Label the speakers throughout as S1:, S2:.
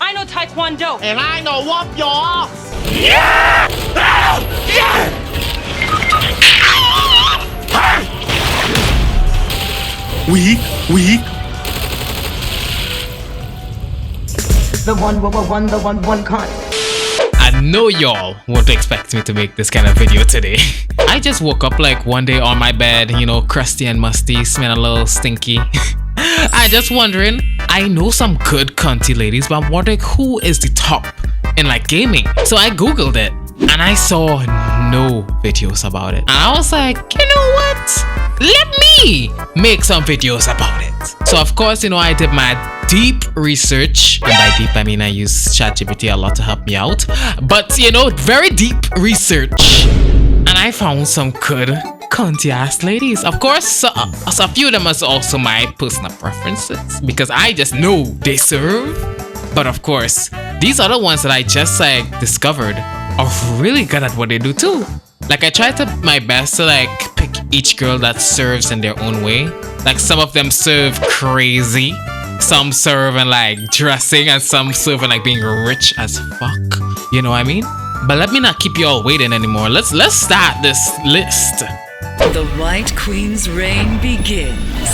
S1: I know Taekwondo.
S2: And I know whoop y'all.
S3: Weak.
S4: The one can't.
S3: I know y'all won't expect me to make this kind of video today. I just woke up like one day on my bed, you know, crusty and musty, smelling a little stinky. I just wondering, I know some good cunty ladies, but I'm wondering who is the top in like gaming. So I googled it and I saw no videos about it. And I was like, you know what? Let me make some videos about it. So of course, you know, I did my deep research, and by deep I mean I use ChatGPT a lot to help me out, but you know, very deep research, and I found some good cunty ass ladies. Of course, a few of them is also my personal preferences because I just know they serve, but of course these other ones that I just like discovered are really good at what they do too. Like I tried my best to like pick each girl that serves in their own way. Like some of them serve crazy, some serve in like dressing, and some serve in like being rich as fuck. You know what I mean? But let me not keep you all waiting anymore. Let's start this list.
S5: The White Queen's reign begins.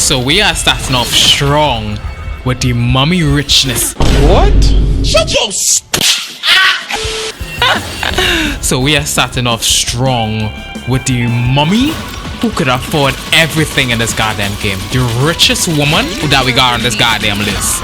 S3: So we are starting off strong with the mummy richness.
S2: What?
S3: Shut your So we are starting off strong with the mummy who could afford everything in this goddamn game. The richest woman that we got on this goddamn list.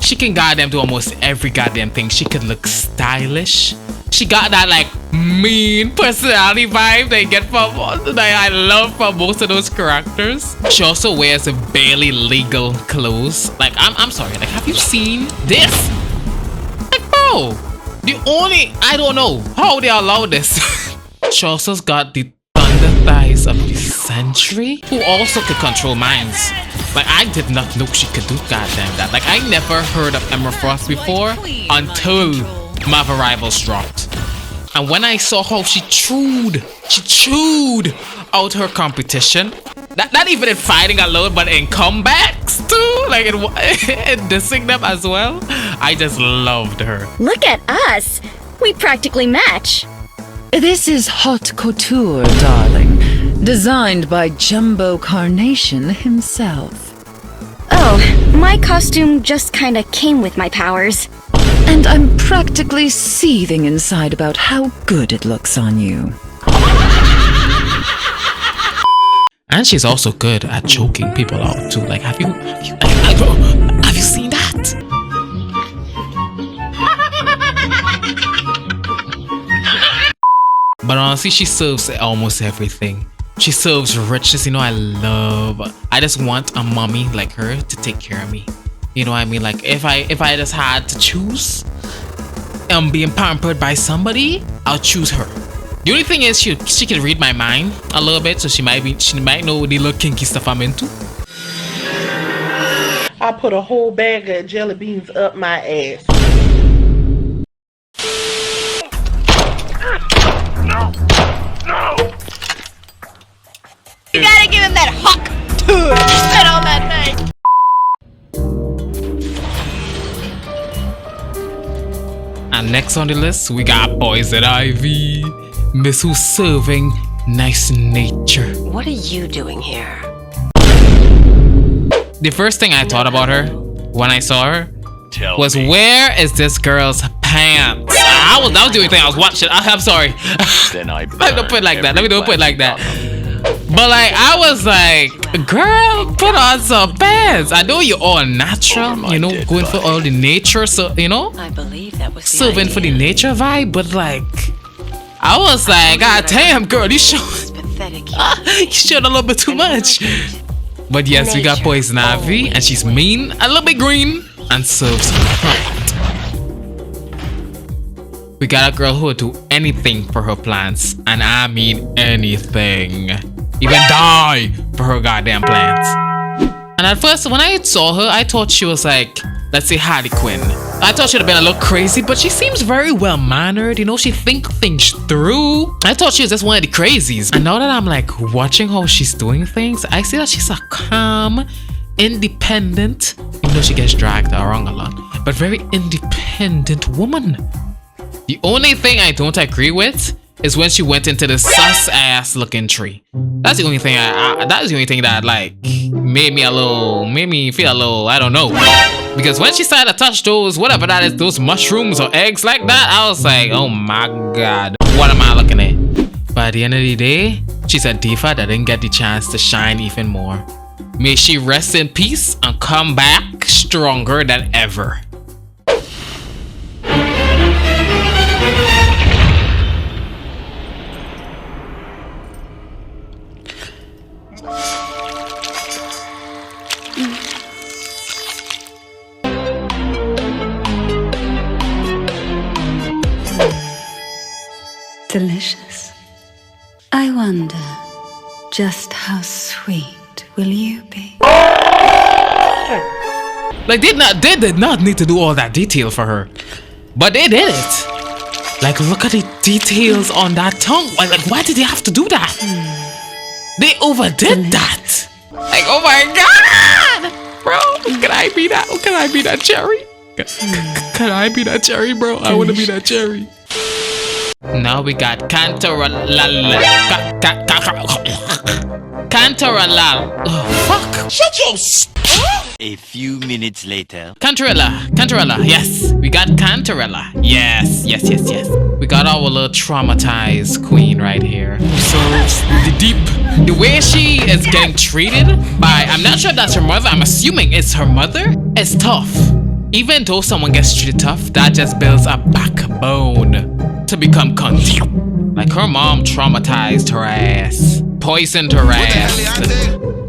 S3: She can goddamn do almost every goddamn thing. She could look stylish. She got that like mean personality vibe they get from that I love from most of those characters. She also wears a barely legal clothes. Like I'm sorry, like have you seen this? Like bro, I don't know how they allow this. She also got the thunder thighs of the century, who also could control minds. Like I did not know she could do goddamn that. Like I never heard of Emma Frost before until Marvel Rivals dropped. And when I saw how she chewed out her competition, not even in fighting alone, but in comebacks too, like in dissing them as well, I just loved her.
S6: Look at us! We practically match.
S5: This is haute couture, darling. Designed by Jumbo Carnation himself.
S6: Oh, my costume just kinda came with my powers.
S5: And I'm practically seething inside about how good it looks on you.
S3: And she's also good at choking people out too. Like have you seen that? But honestly, she serves almost everything. She serves riches, you know, I just want a mommy like her to take care of me. You know what I mean? Like if I just had to choose being pampered by somebody, I'll choose her. The only thing is she can read my mind a little bit, so she might know the little kinky stuff I'm into.
S2: I put a whole bag of jelly beans up my ass.
S1: No! You gotta give him that huck tour. Spit on that thing.
S3: And next on the list, we got Poison Ivy, Miss who's serving nice nature.
S1: What are you doing here?
S3: The first thing I thought about her when I saw her was, where is this girl's pants? That was the only thing I was watching. I'm sorry. Let me don't put it like that. But like, I was like, girl, put on some pants. I know you're all natural, you know, going for all the nature, so you know,
S1: I believe that was
S3: serving for the nature vibe. But like, I was like, God damn, girl, you showed a little bit too much. But yes, we got Poison Ivy, and she's mean, a little bit green, and serves hot. We got a girl who will do anything for her plants, and I mean anything. Even die for her goddamn plants. And at first, when I saw her, I thought she was like, let's say Harley Quinn. I thought she'd have been a little crazy, but she seems very well-mannered. You know, she thinks things through. I thought she was just one of the crazies. And now that I'm like watching how she's doing things, I see that she's a calm, independent, even though she gets dragged around a lot, but very independent woman. The only thing I don't agree with is when she went into the sus ass looking tree. That's the only thing that's the only thing that like made me feel a little, I don't know. Because when she started to touch those, whatever that is, those mushrooms or eggs like that, I was like, oh my god, what am I looking at? But at the end of the day, she's a diva that didn't get the chance to shine even more. May she rest in peace and come back stronger than ever.
S7: Delicious. I wonder, just how sweet will you be?
S3: Like they did not need to do all that detail for her, but they did it. Like look at the details on that tongue. Like why did they have to do that? They overdid that. Like oh my god, bro, can I be that? Can I be that cherry? Can I be that cherry, bro? I want to be that cherry. Now we got Cantarella. Cantarella. Oh, fuck.
S2: Shut your
S8: A few minutes later.
S3: Cantarella. Yes, we got Cantarella. Yes. We got our little traumatized queen right here. So the way she is getting treated by, I'm not sure if that's her mother. I'm assuming it's her mother. It's tough. Even though someone gets treated tough, that just builds a backbone to become cunt. Like her mom traumatized her ass, poisoned her ass,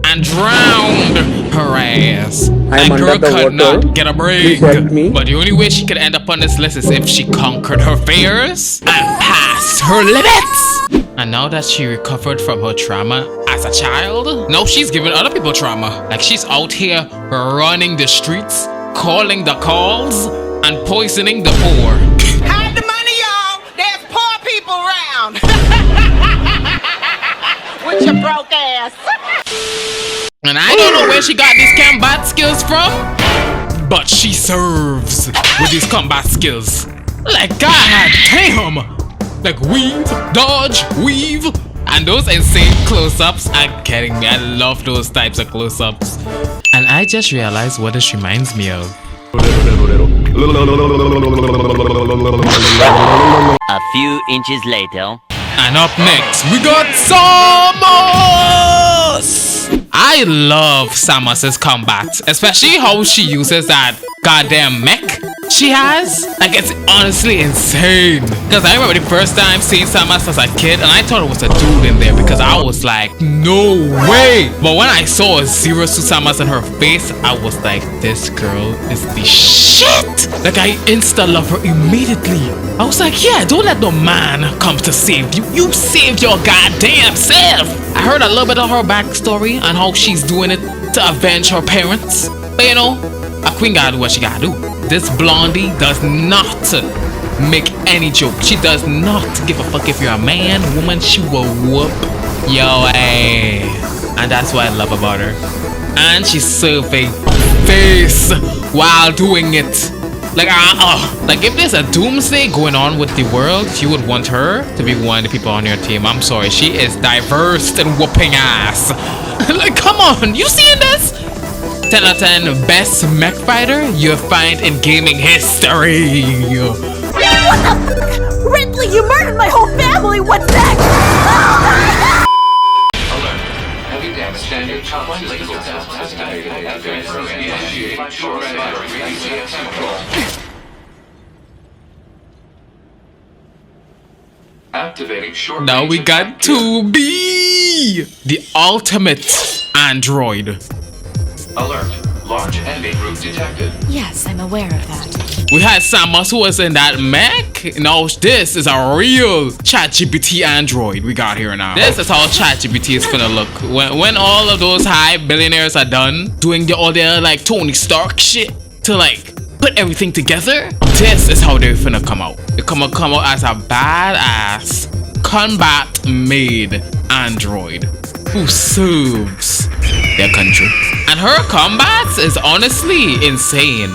S3: and drowned her ass. That girl could not get a break. But the only way she could end up on this list is if she conquered her fears and passed her limits. And now that she recovered from her trauma as a child, now she's giving other people trauma. Like she's out here running the streets, calling the calls, and poisoning the poor.
S2: Hide the money, y'all. There's poor people around. With your broke ass.
S3: And I don't know where she got these combat skills from, but she serves with these combat skills. Like god damn. Like weave, dodge, weave. And those insane close-ups are getting me. I love those types of close-ups. And I just realized what this reminds me of.
S8: A few inches later.
S3: And up next, we got Samus! I love Samus's combat, especially how she uses that goddamn mech she has. Like, it's honestly insane. Because I remember the first time seeing Samus as a kid, and I thought it was a dude in there because I was like, no way. But when I saw a Zero Suit Samus in her face, I was like, this girl is the shit. Like, I insta-love her immediately. I was like, yeah, don't let no man come to save you. You saved your goddamn self. I heard a little bit of her backstory and how she's doing it to avenge her parents. But you know, a queen gotta do what she gotta do. This blondie does not make any joke. She does not give a fuck if you're a man, woman. She will whoop your ass. And that's what I love about her. And she's serving face while doing it. Like if there's a doomsday going on with the world, you would want her to be one of the people on your team. I'm sorry, she is diverse and whooping ass. Like, come on, you seeing this? 10 out of 10 best mech fighter you'll find in gaming history.
S1: What the? Ripley, you murdered my whole family! What's next?
S3: Now we got to be the ultimate android.
S9: Alert. Large enemy group detected.
S10: Yes, I'm aware of that.
S3: We had Samus who was in that mech. Now this is a real ChatGPT android we got here now. This is how ChatGPT is gonna look when all of those high billionaires are done doing all their like Tony Stark shit to like put everything together. This is how they're finna come out. They're gonna come out as a badass combat made android who serves their country. And her combats is honestly insane.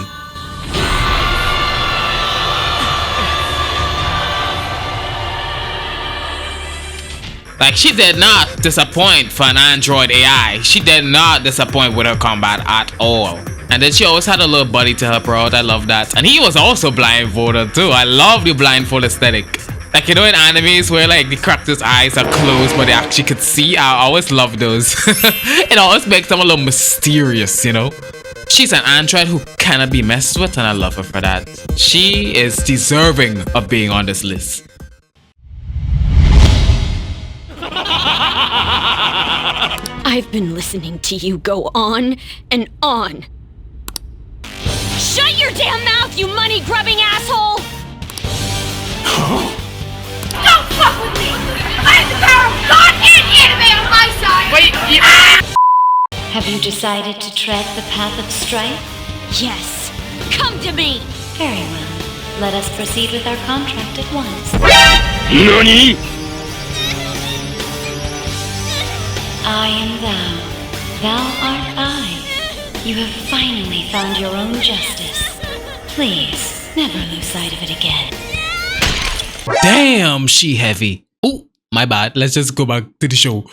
S3: Like, she did not disappoint for an android AI. She did not disappoint with her combat at all. And then she always had a little buddy to help her out. I love that. And he was also blindfolded too. I love the blindfold aesthetic. Like, you know, in animes where like the character's eyes are closed but they actually could see. I always love those. It always makes them a little mysterious, you know. She's an android who cannot be messed with, and I love her for that. She is deserving of being on this list.
S10: I've been listening to you go on and on. Shut your damn mouth, you money-grubbing asshole!
S1: Don't fuck with me! I have the power of God and anime on my side! Wait,
S7: Have you decided to tread the path of strife?
S10: Yes, come to me!
S7: Very well. Let us proceed with our contract at once.
S8: NANI?!
S7: I am thou. Thou art I. You have finally found your own justice. Please, never lose sight of it again.
S3: Damn, she heavy. Oh, my bad. Let's just go back to the show.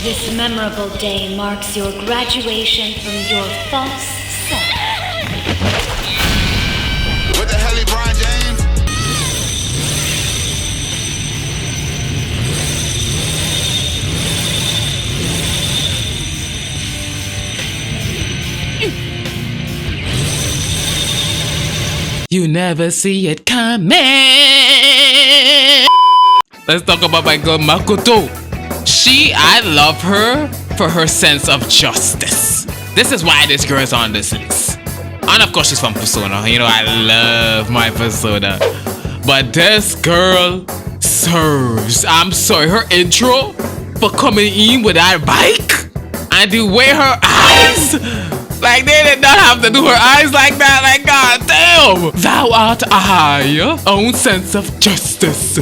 S7: This memorable day marks your graduation from your false self.
S9: What the hell, LeBron James?
S3: You never see it coming. Let's talk about my girl Makoto. I love her for her sense of justice. This is why this girl is on this list. And of course she's from Persona. You know, I love my Persona. But this girl serves. I'm sorry, her intro for coming in with that bike and the way her eyes. Like, they did not have to do her eyes like that. Like, god damn. Thou art I, own sense of justice.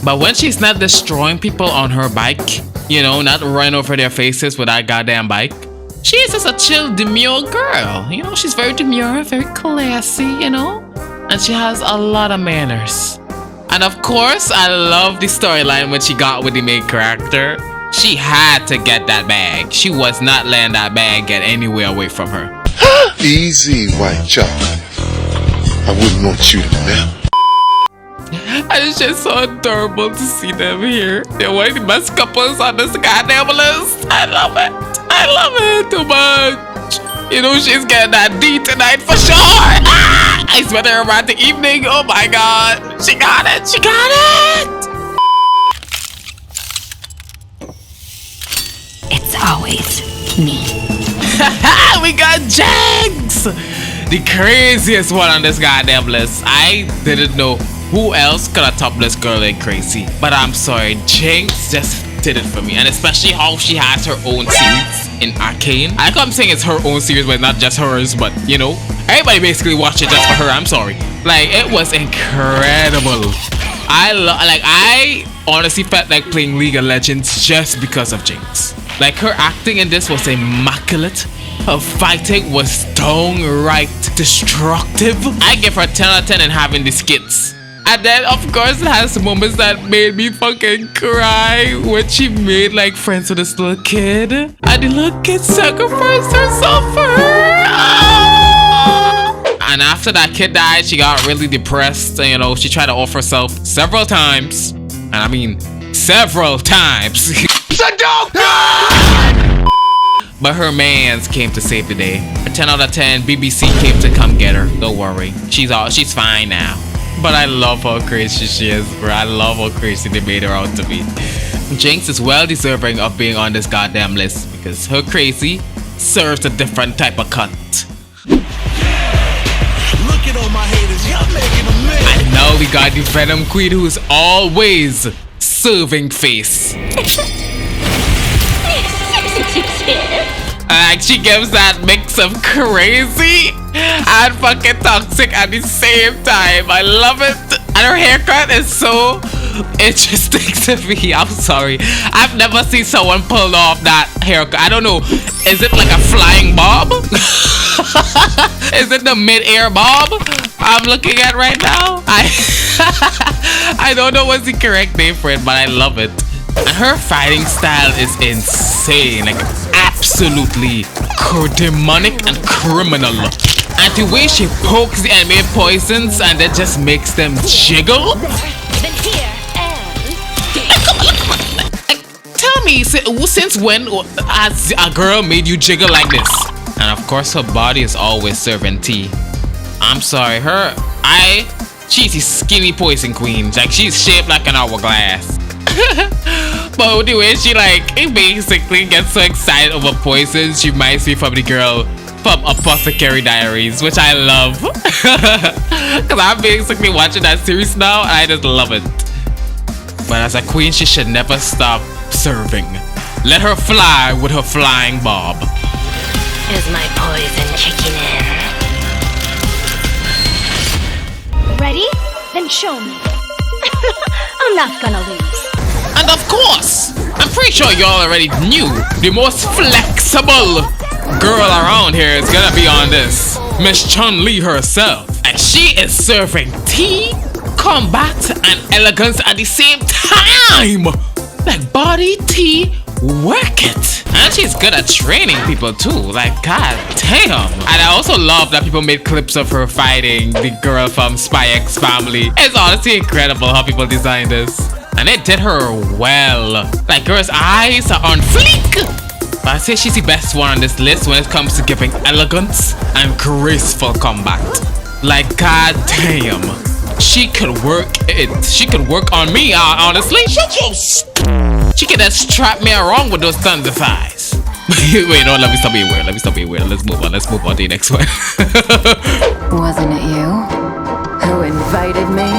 S3: But when she's not destroying people on her bike, you know, not running over their faces with that goddamn bike, she's just a chill, demure girl. You know, she's very demure, very classy, you know? And she has a lot of manners. And of course, I love the storyline when she got with the main character. She had to get that bag. She was not letting that bag get anywhere away from her.
S11: Easy, white chocolate. I wouldn't want you to melt.
S3: And it's just so adorable to see them here. They're one of the best couples on this goddamn list. I love it. I love it too much. You know, she's getting that D tonight for sure. Ah! I spent a romantic evening. Oh my god. She got it. She got it.
S10: It's always me.
S3: We got Jinx, the craziest one on this goddamn list. I didn't know who else could have topped this girl like crazy. But I'm sorry, Jinx just did it for me. And especially how she has her own series in Arkham. I come saying it's her own series, but not just hers, but you know, everybody basically watched it just for her. I'm sorry. Like, it was incredible. I honestly felt like playing League of Legends just because of Jinx. Like, her acting in this was immaculate. Her fighting was downright destructive. I give her 10 out of 10 in having the skits. And then, of course, it has moments that made me fucking cry when she made, like, friends with this little kid. And the little kid sacrificed herself for her. Oh! And after that kid died, she got really depressed. And, you know, she tried to off herself several times. And I mean, several times. But her mans came to save the day. A 10 out of 10, BBC came to come get her. Don't worry, she's fine now. But I love how crazy she is, bro. I love how crazy they made her out to be. Jinx is well deserving of being on this goddamn list because her crazy serves a different type of cut.
S12: Look at all my haters, y'all making a mess.
S3: And now we got the Venom Queen who's always serving face. Like she gives that mix of crazy and fucking toxic at the same time. I love it. And her haircut is so interesting to me. I'm sorry. I've never seen someone pull off that haircut. I don't know. Is it like a flying bob? Is it the mid-air bob I'm looking at right now? I don't know what's the correct name for it, but I love it. And her fighting style is insane. Like absolutely demonic and criminal. And the way she pokes the enemy with poisons and it just makes them jiggle. Tell me, since when has a girl made you jiggle like this? And of course her body is always serving tea. I'm sorry, she's a skinny poison queen. Like she's shaped like an hourglass. But the way she basically gets so excited over poisons, she reminds me from the girl from Apothecary Diaries, which I love. Cause I'm basically watching that series now and I just love it. But as a queen, she should never stop serving. Let her fly with her flying bob.
S7: Is my poison kicking in?
S1: Ready? Then show me. I'm not gonna lose.
S3: And of course, I'm pretty sure y'all already knew the most flexible girl around here is gonna be on this. Miss Chun-Li herself. And she is serving tea, combat, and elegance at the same time. Like body, tea, work it. And she's good at training people too. Like god damn. And I also love that people made clips of her fighting the girl from Spy X Family. It's honestly incredible how people designed this. And they did her well. Like girl's eyes are on fleek. But I say she's the best one on this list when it comes to giving elegance and graceful combat. Like god damn. She could work it. She could work on me, honestly. She could have strapped me around with those thunder thighs. Wait, no, let me stop being weird. Let's move on to the next one.
S5: Wasn't it you who invited me?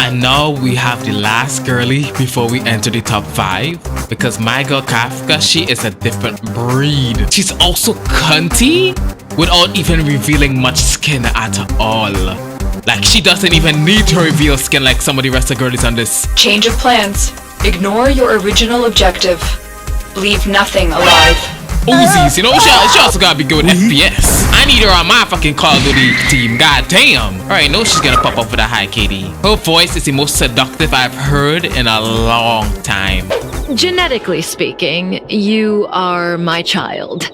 S3: And now we have the last girly before we enter the top 5. Because my girl Kafka, she is a different breed. She's also cunty without even revealing much skin at all. Like she doesn't even need to reveal skin like some of the rest of the girlies on this.
S13: Change of plans. Ignore your original objective. Leave nothing alive.
S3: Uzis, you know, she also gotta be good with FPS. I need her on my fucking Call of Duty team, god damn. Alright, know she's gonna pop up with a high KD. Her voice is the most seductive I've heard in a long time.
S14: Genetically speaking, you are my child.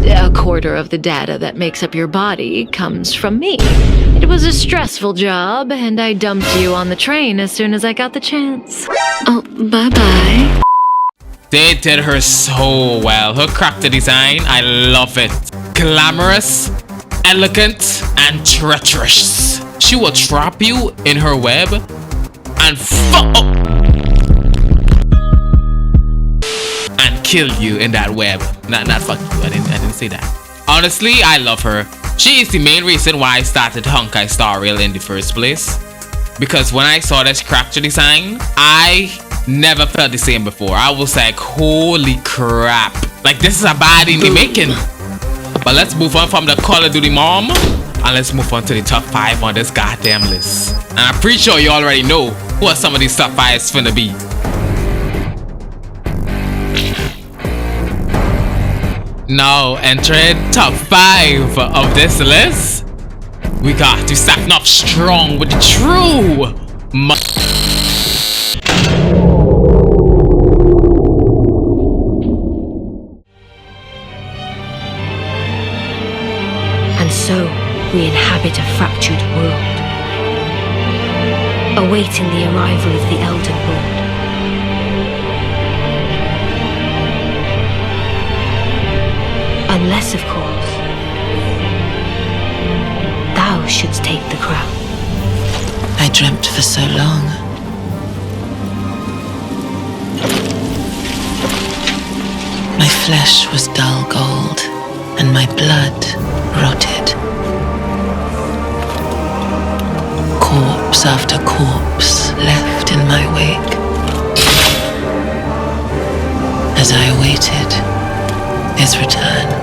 S14: A quarter of the data that makes up your body comes from me. It was a stressful job, and I dumped you on the train as soon as I got the chance. Oh, bye-bye.
S3: They did her so well. Her character design, I love it. Glamorous, elegant, and treacherous. She will trap you in her web and and kill you in that web. Not fuck you. I didn't say that. Honestly, I love her. She is the main reason why I started Honkai Star Rail in the first place. Because when I saw this character design, I never felt the same before. I was like, holy crap. Like this is a bad in the making. But let's move on from the Call of Duty mom. And let's move on to the top 5 on this goddamn list. And I'm pretty sure you already know who are some of these top 5s finna be. Now entering top 5 of this list, we got to starting off strong with the true
S10: And so we inhabit a fractured world, awaiting the arrival of the Elden Lord. Unless, of course, thou shouldst take the crown.
S15: I dreamt for so long flesh was dull gold, and my blood rotted. Corpse after corpse left in my wake. As I awaited his return.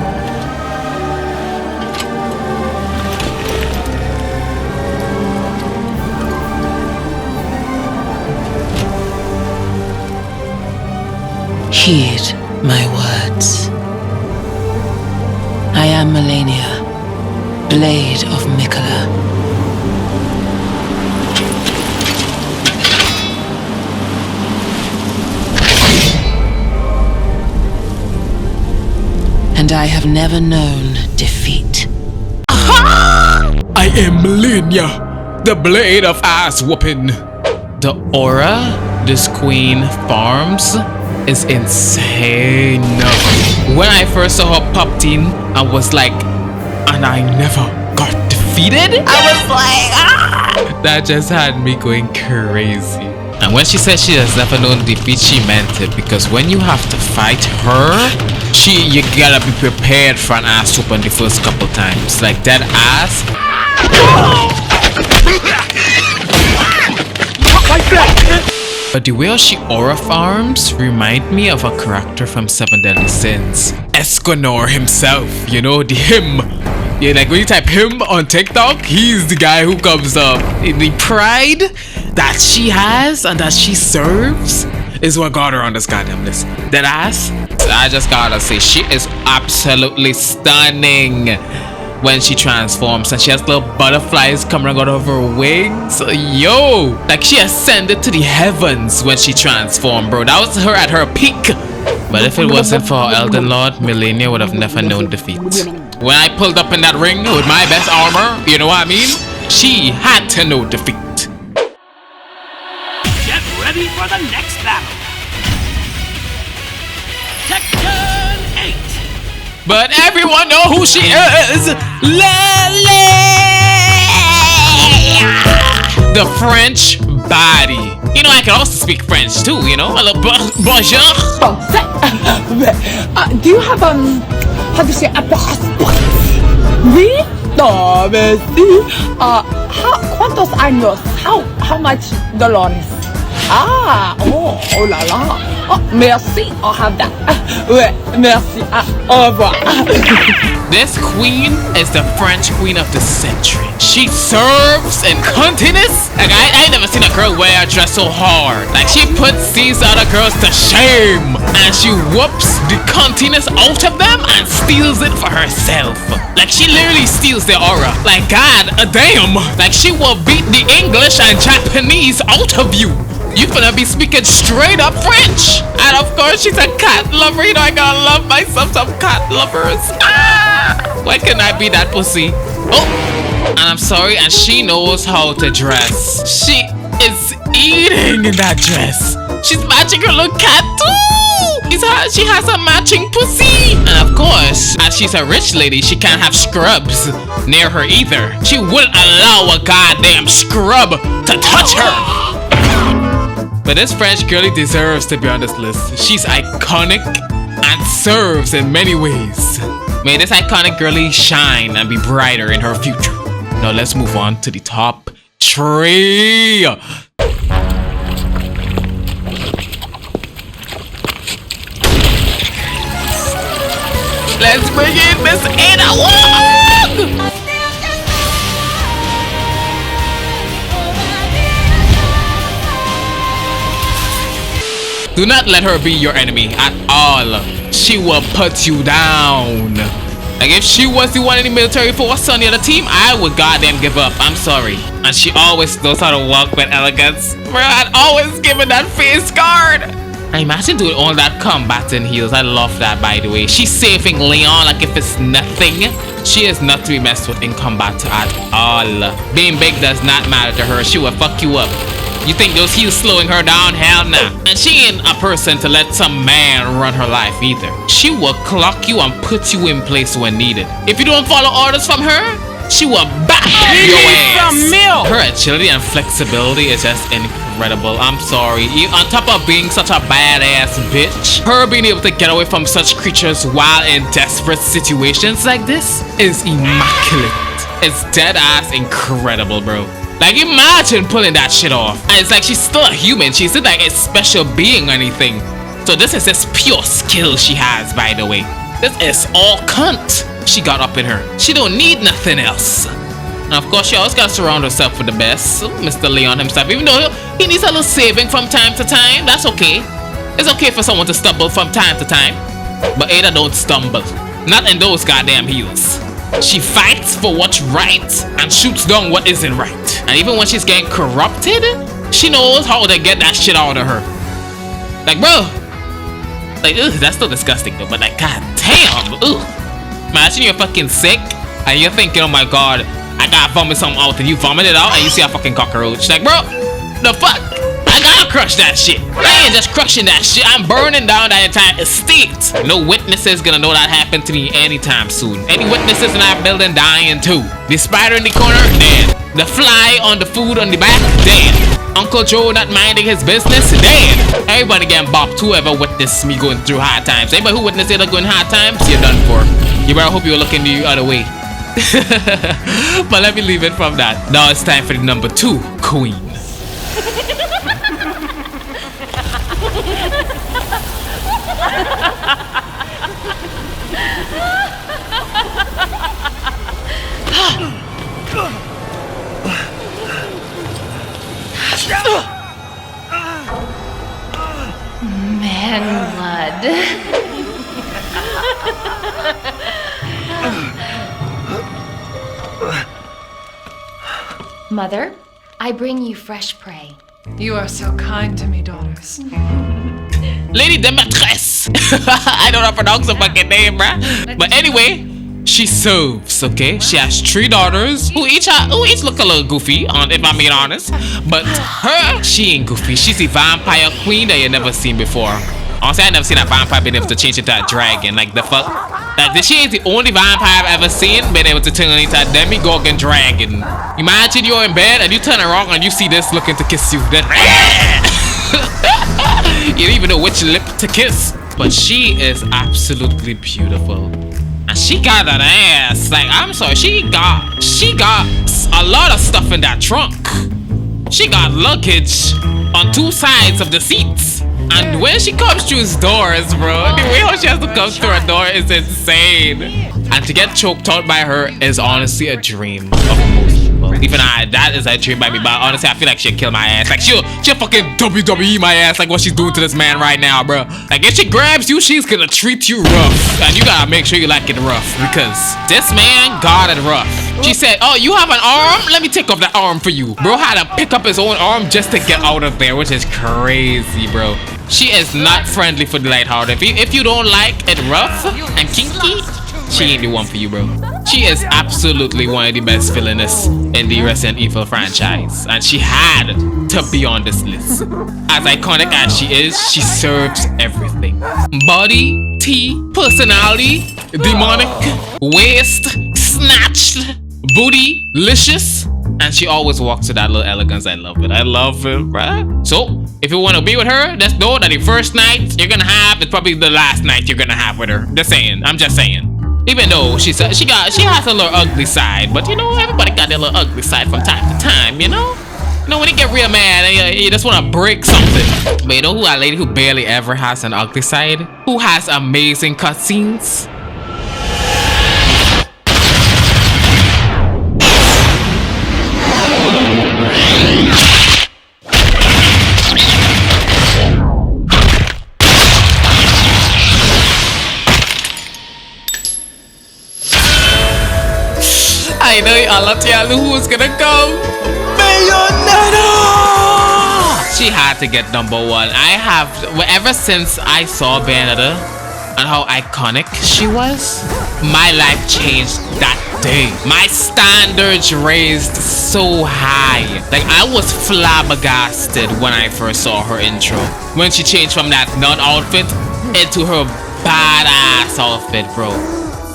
S15: Heed my words. I am Malenia, Blade of Mikola. And I have never known defeat.
S3: I am Malenia, the blade of ass whooping. The aura this queen farms is insane. When I first saw her popped in, I was like, and I never got defeated? I was like, ah! That just had me going crazy. And when she said she has never known defeat, she meant it, because when you have to fight her, you gotta be prepared for an ass whooping the first couple times. Like that ass. But the way she aura farms remind me of a character from 7 Deadly Sins. Escanor himself, you know, the him. Yeah, like when you type him on TikTok, he's the guy who comes up. The pride that she has and that she serves is what got her on this goddamn list. That ass, I just gotta say, she is absolutely stunning when she transforms, and she has little butterflies coming out of her wings. Yo, like she ascended to the heavens when she transformed, bro. That was her at her peak. But if it wasn't for Elden Lord, Malenia would have never known defeat. When I pulled up in that ring with my best armor, you know what I mean? She had to know defeat.
S12: Get ready for the next battle. Tekken 8.
S3: But everyone know who she is. Lili, the French body. You know, I can also speak French too, you know. A little bonjour.
S4: Do you have how to say apostrophe? Oui? No, merci. ¿Cuántos años? How much dollars? Oh la la. Oh, merci, I'll have that. Ouais, merci. Au revoir.
S3: This queen is the French queen of the century. She serves in continence. Like I ain't never seen a girl wear a dress so hard. Like she puts these other girls to shame, and she whoops the continence out of them and steals it for herself. Like she literally steals their aura. Like god damn. Like she will beat the English and Japanese out of you. You finna be speaking straight up French. And of course she's a cat lover. You know I gotta love myself some cat lovers. Why can't I be that pussy? Oh, and I'm sorry, and she knows how to dress. She is eating in that dress. She's matching her little cat too. She has a matching pussy. And of course, as she's a rich lady, she can't have scrubs near her either. She wouldn't allow a goddamn scrub to touch her. But this French girlie deserves to be on this list. She's iconic and serves in many ways. May this iconic girlie shine and be brighter in her future. Now let's move on to the top 3. Let's bring in Miss Ada Wong! Do not let her be your enemy at all. She will put you down. Like if she was the one in the military force on the other team, I would goddamn give up. I'm sorry. And she always knows how to walk with elegance. Bro, I'd always give her that face guard. I imagine doing all that combat in heels. I love that, by the way. She's saving Leon like if it's nothing. She is not to be messed with in combat at all. Being big does not matter to her. She will fuck you up. You think those heels slowing her down? Hell nah. And she ain't a person to let some man run her life either. She will clock you and put you in place when needed. If you don't follow orders from her, she will back your ass. Her agility and flexibility is just incredible. I'm sorry. On top of being such a badass bitch, her being able to get away from such creatures while in desperate situations like this is immaculate. It's dead ass incredible, bro. Like, imagine pulling that shit off. And it's like she's still a human. She's not like a special being or anything. So this is just pure skill she has, by the way. This is all cunt she got up in her. She don't need nothing else. And of course, she always gotta surround herself with the best. Mr. Leon himself, even though he needs a little saving from time to time, that's okay. It's okay for someone to stumble from time to time. But Ada don't stumble. Not in those goddamn heels. She fights for what's right and shoots down what isn't right. And even when she's getting corrupted, she knows how to get that shit out of her. Like, bro. Like, ugh, that's still disgusting though. But like, god damn, ugh. Imagine you're fucking sick and you're thinking, oh my god, I gotta vomit something out, and you vomit it out and you see a fucking cockroach. Like, bro, the fuck? I gotta crush that shit. I ain't just crushing that shit. I'm burning down that entire estate. No witnesses gonna know that happened to me anytime soon. Any witnesses in that building dying too. The spider in the corner, dead. The fly on the food on the back, dead. Uncle Joe not minding his business, dead. Everybody getting bopped. Whoever witnessed me going through hard times. Anybody who witnessed it going hard times, you're done for. You better hope you're looking the other way. But let me leave it from that. Now it's time for the number 2 queen.
S16: Man blood. Mother, I bring you fresh prey.
S17: You are so kind to me, daughters.
S3: Lady Dimitrescu. I don't know how to pronounce her fucking name, bruh. But anyway, she serves, okay? She has 3 daughters who each look a little goofy, if I'm being honest. But her, she ain't goofy. She's the vampire queen that you never seen before. Honestly, I never seen a vampire being able to change into a dragon. Like, the fuck? Like, she ain't the only vampire I've ever seen being able to turn into a demigorgon dragon. Imagine you're in bed and you turn around and you see this looking to kiss you. Then you don't even know which lip to kiss. But she is absolutely beautiful. And she got that ass. Like, I'm sorry, she got a lot of stuff in that trunk. She got luggage on 2 sides of the seats. And when she comes through his doors, bro, the way how she has to come through a door is insane. And to get choked out by her is honestly a dream of most people. Even that is a dream by me. But honestly, I feel like she'll kill my ass. Like, she'll fucking WWE my ass like what she's doing to this man right now, bro. Like, if she grabs you, she's gonna treat you rough. And you gotta make sure you like it rough, because this man got it rough. She said, oh, you have an arm? Let me take off that arm for you. Bro had to pick up his own arm just to get out of there, which is crazy, bro. She is not friendly for the lighthearted. If you don't like it rough and kinky, she ain't the one for you, bro. She is absolutely one of the best villainous in the Resident Evil franchise, and she had to be on this list. As iconic as she is, she serves everything. Body, T, personality, demonic, waist, snatched, booty, licious, and she always walks with that little elegance. I love it. I love it, right? So, if you want to be with her, just know that the first night you're gonna have is probably the last night you're gonna have with her. Just saying. I'm just saying. Even though she has a little ugly side, but you know, everybody got their little ugly side from time to time, you know? You know, when you get real mad and you just want to break something. But you know who a lady who barely ever has an ugly side? Who has amazing cutscenes? I know y'all know who's gonna go. Bayonetta! She had to get number 1. I have, ever since I saw Bayonetta and how iconic she was, my life changed that day. My standards raised so high. Like, I was flabbergasted when I first saw her intro. When she changed from that nut outfit into her badass outfit, bro.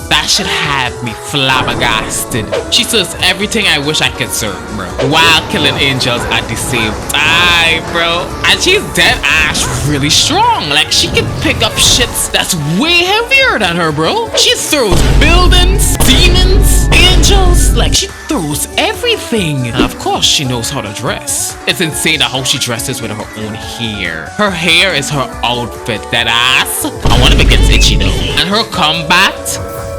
S3: That should have me flabbergasted. She serves everything I wish I could serve, bro, while killing angels at the same time, bro. And she's dead ass really strong. Like, she can pick up shits that's way heavier than her, bro. She throws buildings, demons, angels. Like, she throws everything. And of course, she knows how to dress. It's insane how she dresses with her own hair. Her hair is her outfit. That ass. I wonder if it gets itchy though. And her combat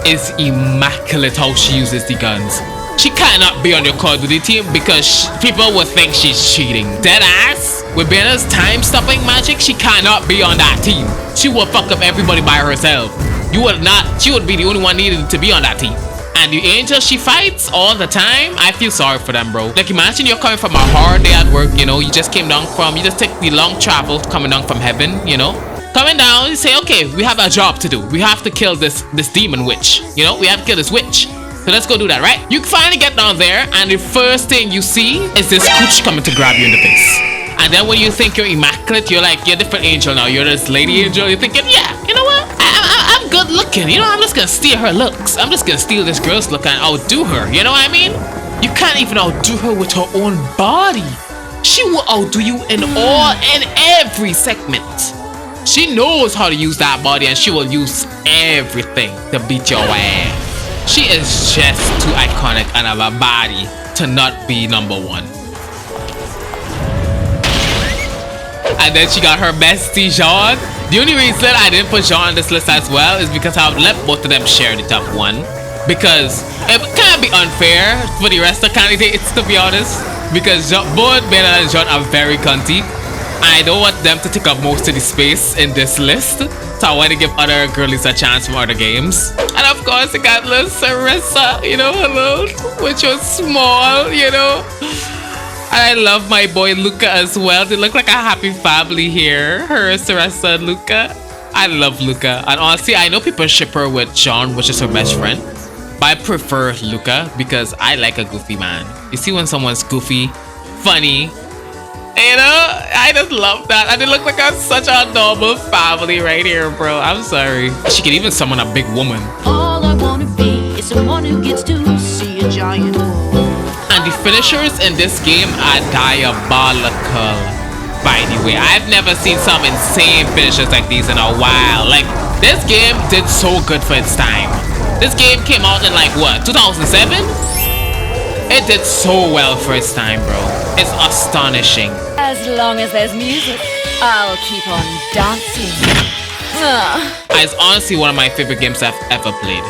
S3: is immaculate how she uses the guns. She cannot be on your Call of Duty team because people would think she's cheating. Dead ass. With Bayonetta's time-stopping magic, she cannot be on that team. She will fuck up everybody by herself. You would not. She would be the only one needed to be on that team. And the angels she fights all the time, I feel sorry for them, bro. Like, imagine you're coming from a hard day at work, you know, you just take the long travel coming down from heaven, you know. Coming down, you say, okay, we have a job to do. We have to kill this demon witch. You know, we have to kill this witch. So let's go do that, right? You finally get down there, and the first thing you see is this cooch coming to grab you in the face. And then when you think you're immaculate, you're like, you're a different angel now. You're this lady angel. You're thinking, yeah, you know what? I'm good looking. You know, I'm just gonna steal her looks. I'm just gonna steal this girl's look and outdo her. You know what I mean? You can't even outdo her with her own body. She will outdo you in every segment. She knows how to use that body, and she will use everything to beat your ass. She is just too iconic and of a body to not be number one. And then she got her bestie Jean. The only reason I didn't put Jean on this list as well is because I would let both of them share the top one. Because it can't be unfair for the rest of the candidates, to be honest. Because both Bayonetta and Jean are very cunty. I don't want them to take up most of the space in this list, so I want to give other girlies a chance from other games. And of course, I got little Sarissa, you know, hello, which was small, you know. And I love my boy Luca as well. They look like a happy family here. Her, Sarissa, and Luca. I love Luca. And honestly, I know people ship her with John, which is her best friend. But I prefer Luca because I like a goofy man. You see when someone's goofy, funny, you know, I just love that. And they look like such a normal family right here, bro. I'm sorry. She could even summon a big woman.
S18: All I wanna be is someone who gets to see a giant hole.
S3: And the finishers in this game are diabolical. By the way, I've never seen some insane finishers like these in a while. Like, this game did so good for its time. This game came out in like what, 2007? It did so well for its time, bro. It's astonishing.
S10: As long as there's music, I'll keep on dancing.
S3: It's honestly one of my favorite games I've ever played.